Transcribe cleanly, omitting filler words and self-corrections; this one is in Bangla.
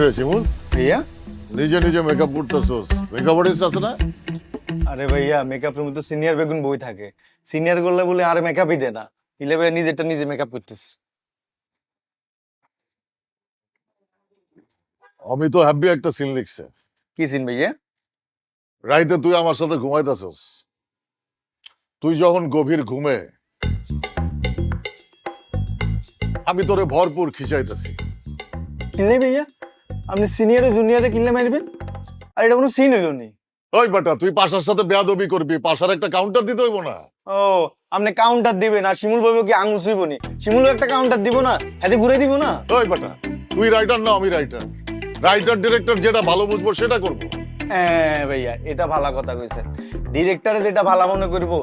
রে শিমুল, ভাইয়া নিজে নিজে মেকআপ করতেছস? মেকআপ আর্টিস্ট আছে না? আরে ভাইয়া মেকআপ রুমে তো সিনিয়র বেগুন বই থাকে, সিনিয়র করলে বলে আর মেকআপই দেয় না, ইলে ভাইয়া নিজেরটা নিজে মেকআপ করতেছে। আমি তো হ্যাপি একটা সিন লিখছে। কি সিন ভাইয়া? রাইতে তুই আমার সাথে ঘুমাইতেছস, তুই যখন গভীর ঘুমে আমি তোরে ভরপুর খিচাইতেছি। কিনলে ভাইয়া আপনি সিনিয়রে জুনিয়রে কিনলে মারবেন? আর এটা কোনো সিন হইল নি। ওই বেটা, তুই পাশার সাথে বেয়াদবি করবি, পাশার একটা কাউন্টার দিতে হইব না? ও আপনি কাউন্টার দিবেন আর শিমুল বলবো কি আঙুল ছুইব নি? শিমুলও একটা কাউন্টার দিব না, হাতে ঘুরে দিব না? ওই বেটা, তুই রাইটার না আমি রাইটার, রাইটার ডিরেক্টর যেটা ভালো বুঝবো সেটা করবো। হ্যাঁ ভাইয়া এটা ভালো কথা কইছেন, ডিরেক্টরে যেটা ভালো মনে করবো